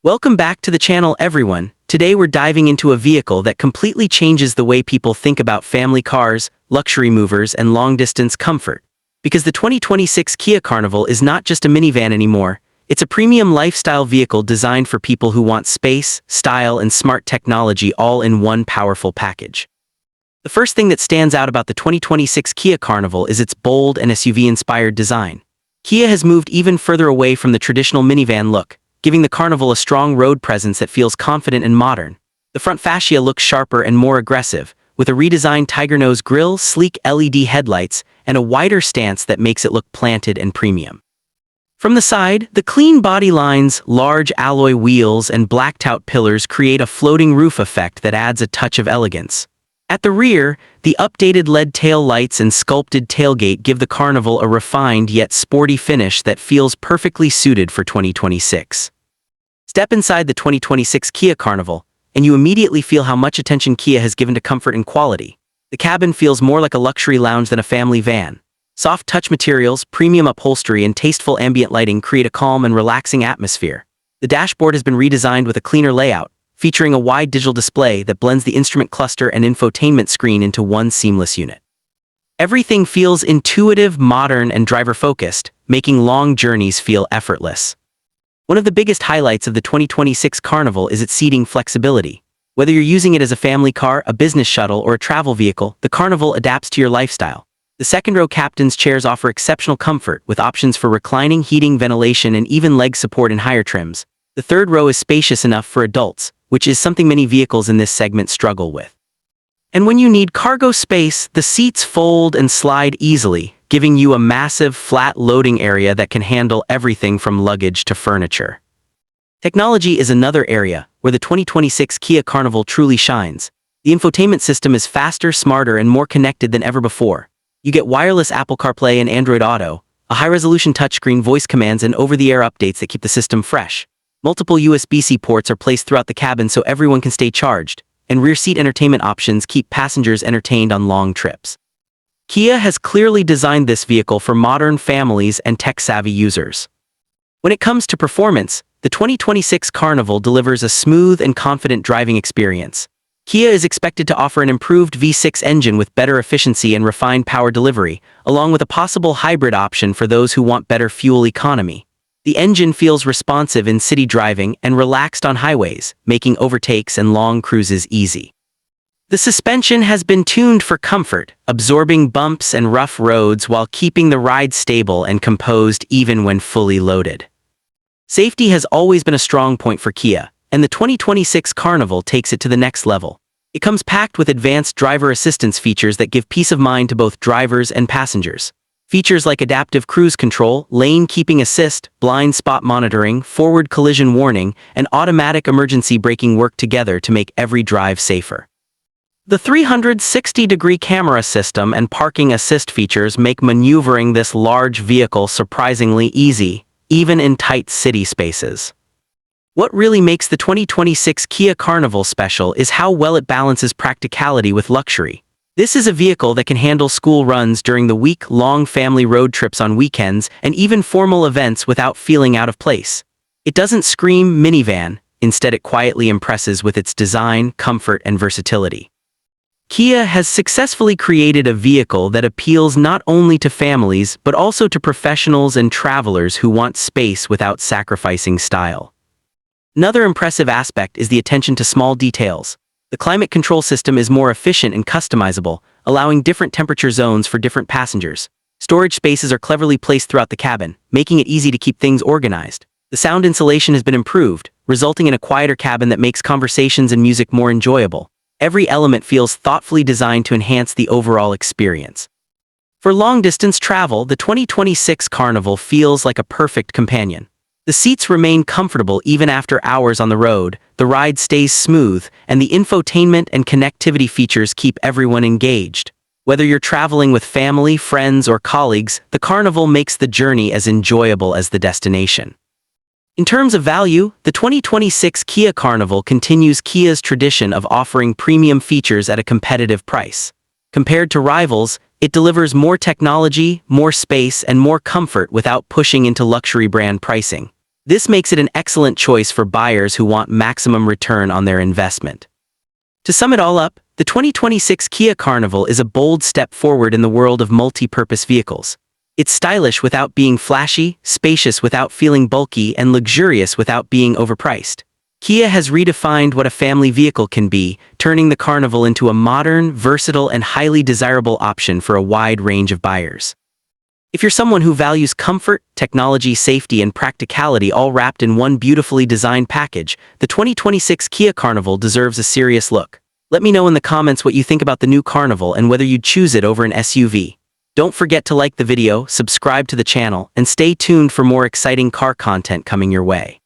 Welcome back to the channel, everyone. Today we're diving into a vehicle that completely changes the way people think about family cars, luxury movers, and long-distance comfort. Because the 2026 Kia Carnival is not just a minivan anymore, it's a premium lifestyle vehicle designed for people who want space, style, and smart technology all in one powerful package. The first thing that stands out about the 2026 Kia Carnival is its bold and SUV-inspired design. Kia has moved even further away from the traditional minivan look, giving the Carnival a strong road presence that feels confident and modern. The front fascia looks sharper and more aggressive, with a redesigned tiger nose grille, sleek LED headlights, and a wider stance that makes it look planted and premium. From the side, the clean body lines, large alloy wheels, and blacked-out pillars create a floating roof effect that adds a touch of elegance. At the rear, the updated LED tail lights and sculpted tailgate give the Carnival a refined yet sporty finish that feels perfectly suited for 2026. Step inside the 2026 Kia Carnival, and you immediately feel how much attention Kia has given to comfort and quality. The cabin feels more like a luxury lounge than a family van. Soft touch materials, premium upholstery, and tasteful ambient lighting create a calm and relaxing atmosphere. The dashboard has been redesigned with a cleaner layout, featuring a wide digital display that blends the instrument cluster and infotainment screen into one seamless unit. Everything feels intuitive, modern, and driver-focused, making long journeys feel effortless. One of the biggest highlights of the 2026 Carnival is its seating flexibility. Whether you're using it as a family car, a business shuttle, or a travel vehicle, the Carnival adapts to your lifestyle. The second-row captain's chairs offer exceptional comfort, with options for reclining, heating, ventilation, and even leg support in higher trims. The third row is spacious enough for adults, which is something many vehicles in this segment struggle with. And when you need cargo space, the seats fold and slide easily, giving you a massive, flat loading area that can handle everything from luggage to furniture. Technology is another area where the 2026 Kia Carnival truly shines. The infotainment system is faster, smarter, and more connected than ever before. You get wireless Apple CarPlay and Android Auto, a high-resolution touchscreen, voice commands, and over-the-air updates that keep the system fresh. Multiple USB-C ports are placed throughout the cabin so everyone can stay charged, and rear seat entertainment options keep passengers entertained on long trips. Kia has clearly designed this vehicle for modern families and tech-savvy users. When it comes to performance, the 2026 Carnival delivers a smooth and confident driving experience. Kia is expected to offer an improved V6 engine with better efficiency and refined power delivery, along with a possible hybrid option for those who want better fuel economy. The engine feels responsive in city driving and relaxed on highways, making overtakes and long cruises easy. The suspension has been tuned for comfort, absorbing bumps and rough roads while keeping the ride stable and composed even when fully loaded. Safety has always been a strong point for Kia, and the 2026 Carnival takes it to the next level. It comes packed with advanced driver assistance features that give peace of mind to both drivers and passengers. Features like adaptive cruise control, lane keeping assist, blind spot monitoring, forward collision warning, and automatic emergency braking work together to make every drive safer. The 360-degree camera system and parking assist features make maneuvering this large vehicle surprisingly easy, even in tight city spaces. What really makes the 2026 Kia Carnival special is how well it balances practicality with luxury. This is a vehicle that can handle school runs during the week-long family road trips on weekends and even formal events without feeling out of place. It doesn't scream minivan, instead it quietly impresses with its design, comfort, and versatility. Kia has successfully created a vehicle that appeals not only to families but also to professionals and travelers who want space without sacrificing style. Another impressive aspect is the attention to small details. The climate control system is more efficient and customizable, allowing different temperature zones for different passengers. Storage spaces are cleverly placed throughout the cabin, making it easy to keep things organized. The sound insulation has been improved, resulting in a quieter cabin that makes conversations and music more enjoyable. Every element feels thoughtfully designed to enhance the overall experience. For long-distance travel, the 2026 Carnival feels like a perfect companion. The seats remain comfortable even after hours on the road, the ride stays smooth, and the infotainment and connectivity features keep everyone engaged. Whether you're traveling with family, friends, or colleagues, the Carnival makes the journey as enjoyable as the destination. In terms of value, the 2026 Kia Carnival continues Kia's tradition of offering premium features at a competitive price. Compared to rivals, it delivers more technology, more space, and more comfort without pushing into luxury brand pricing. This makes it an excellent choice for buyers who want maximum return on their investment. To sum it all up, the 2026 Kia Carnival is a bold step forward in the world of multi-purpose vehicles. It's stylish without being flashy, spacious without feeling bulky, and luxurious without being overpriced. Kia has redefined what a family vehicle can be, turning the Carnival into a modern, versatile, and highly desirable option for a wide range of buyers. If you're someone who values comfort, technology, safety, and practicality all wrapped in one beautifully designed package, the 2026 Kia Carnival deserves a serious look. Let me know in the comments what you think about the new Carnival and whether you'd choose it over an SUV. Don't forget to like the video, subscribe to the channel, and stay tuned for more exciting car content coming your way.